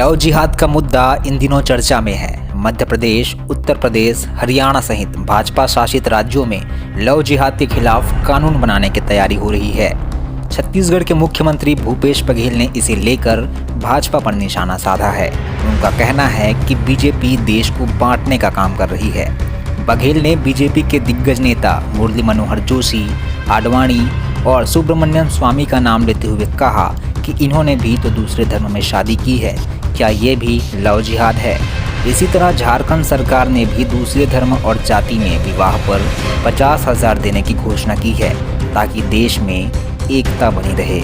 Love जिहाद का मुद्दा इन दिनों चर्चा में है। मध्य प्रदेश, उत्तर प्रदेश, हरियाणा सहित भाजपा शासित राज्यों में लव जिहाद के खिलाफ कानून बनाने की तैयारी हो रही है। छत्तीसगढ़ के मुख्यमंत्री भूपेश बघेल ने इसे लेकर भाजपा पर निशाना साधा है। उनका कहना है कि बीजेपी देश को बांटने का काम कर रही है। बघेल ने बीजेपी के दिग्गज नेता मुरली मनोहर जोशी, आडवाणी और सुब्रमण्यम स्वामी का नाम लेते हुए कहा कि इन्होंने भी तो दूसरे धर्म में शादी की है, क्या ये भी लव जिहाद है? इसी तरह झारखंड सरकार ने भी दूसरे धर्म और जाति में विवाह पर 50,000 देने की घोषणा की है ताकि देश में एकता बनी रहे।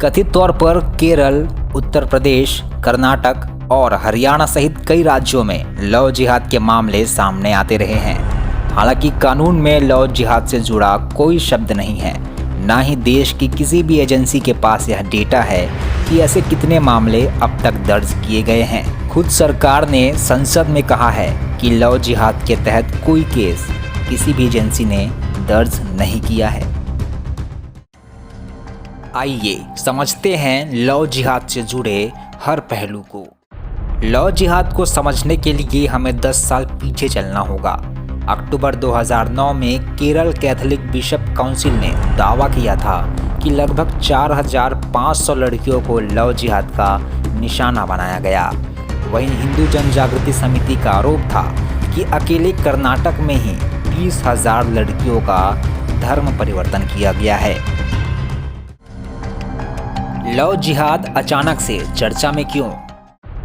कथित तौर पर केरल, उत्तर प्रदेश, कर्नाटक और हरियाणा सहित कई राज्यों में लव जिहाद के मामले सामने आते रहे हैं। हालांकि कानून में लव जिहाद से जुड़ा कोई शब्द नहीं है, ना ही देश की किसी भी एजेंसी के पास यह डेटा है कि ऐसे कितने मामले अब तक दर्ज किए गए हैं। खुद सरकार ने संसद में कहा है कि लव जिहाद के तहत कोई केस किसी भी एजेंसी ने दर्ज नहीं किया है। आइए समझते हैं लव जिहाद से जुड़े हर पहलू को। लव जिहाद को समझने के लिए हमें 10 साल पीछे चलना होगा। अक्टूबर 2009 में केरल कैथोलिक बिशप काउंसिल ने दावा किया था कि लगभग 4,500 लड़कियों को लव जिहाद का निशाना बनाया गया। वहीं हिंदू जनजागृति समिति का आरोप था कि अकेले कर्नाटक में ही 20,000 लड़कियों का धर्म परिवर्तन किया गया है। लव जिहाद अचानक से चर्चा में क्यों?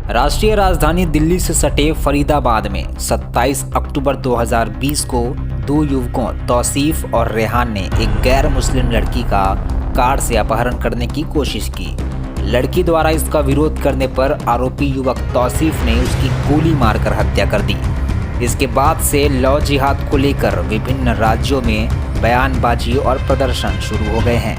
राष्ट्रीय राजधानी दिल्ली से सटे फरीदाबाद में 27 अक्टूबर 2020 को दो युवकों तौसीफ और रेहान ने एक गैर मुस्लिम लड़की का कार से अपहरण करने की कोशिश की। लड़की द्वारा इसका विरोध करने पर आरोपी युवक तौसीफ ने उसकी गोली मारकर हत्या कर दी। इसके बाद से लव जिहाद को लेकर विभिन्न राज्यों में बयानबाजी और प्रदर्शन शुरू हो गए हैं।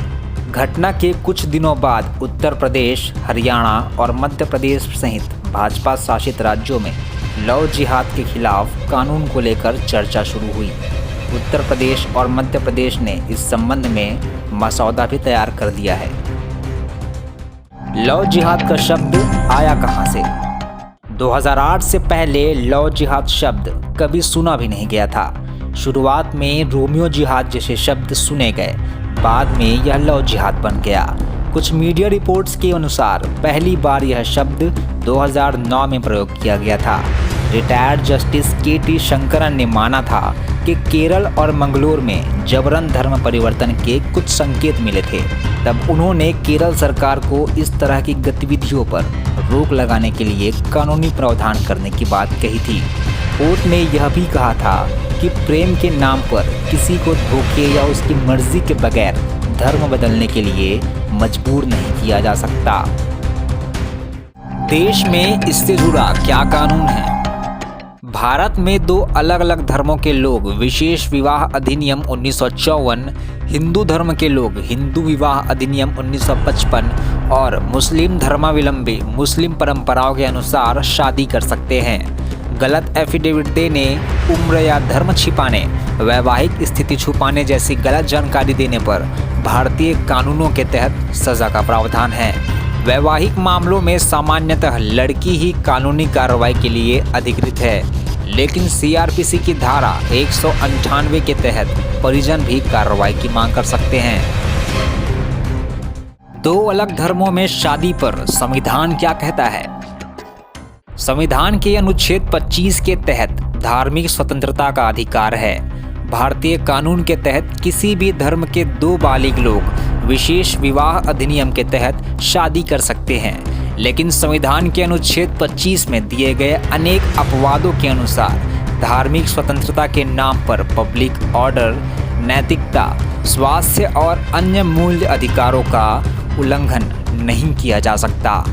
घटना के कुछ दिनों बाद उत्तर प्रदेश, हरियाणा और मध्य प्रदेश सहित भाजपा शासित राज्यों में लव जिहाद के खिलाफ कानून को लेकर चर्चा शुरू हुई। उत्तर प्रदेश और मध्य प्रदेश ने इस संबंध में मसौदा भी तैयार कर दिया है। लव जिहाद का शब्द आया कहां से? 2008 से पहले लव जिहाद शब्द कभी सुना भी नहीं गया था। शुरुआत में रोमियो जिहाद जैसे शब्द सुने गए, बाद में यह लव जिहाद बन गया। कुछ मीडिया रिपोर्ट्स के अनुसार पहली बार यह शब्द 2009 में प्रयोग किया गया था। Retired justice K.T.. शंकरन ने माना था कि केरल और मंगलोर में जबरन धर्म परिवर्तन के कुछ संकेत मिले थे। तब उन्होंने केरल सरकार को इस तरह की गतिविधियों पर रोक लगाने के लिए कानूनी प्रावधान करने की बात कही थी। कोर्ट ने यह भी कहा था कि प्रेम के नाम पर किसी को धोखे या उसकी मर्जी के बगैर धर्म बदलने के लिए मजबूर नहीं किया जा सकता। देश में इससे जुड़ा क्या कानून है? भारत में दो अलग अलग धर्मों के लोग विशेष विवाह अधिनियम 1954, हिंदू धर्म के लोग हिंदू विवाह अधिनियम 1955 और मुस्लिम धर्मावलंबी मुस्लिम परंपराओं के अनुसार शादी कर सकते हैं। गलत एफिडेविट देने, उम्र या धर्म छिपाने, वैवाहिक स्थिति छुपाने जैसी गलत जानकारी देने पर भारतीय कानूनों के तहत सजा का प्रावधान है। वैवाहिक मामलों में सामान्यतः लड़की ही कानूनी कार्रवाई के लिए अधिकृत है, लेकिन सीआरपीसी की धारा 198 के तहत परिजन भी कार्रवाई की मांग कर सकते हैं। दो अलग धर्मों में शादी पर संविधान क्या कहता है? संविधान के अनुच्छेद 25 के तहत धार्मिक स्वतंत्रता का अधिकार है। भारतीय कानून के तहत किसी भी धर्म के दो बालिग लोग विशेष विवाह अधिनियम के तहत शादी कर सकते हैं, लेकिन संविधान के अनुच्छेद 25 में दिए गए अनेक अपवादों के अनुसार धार्मिक स्वतंत्रता के नाम पर पब्लिक ऑर्डर, नैतिकता, स्वास्थ्य और अन्य मूल्य अधिकारों का उल्लंघन नहीं किया जा सकता।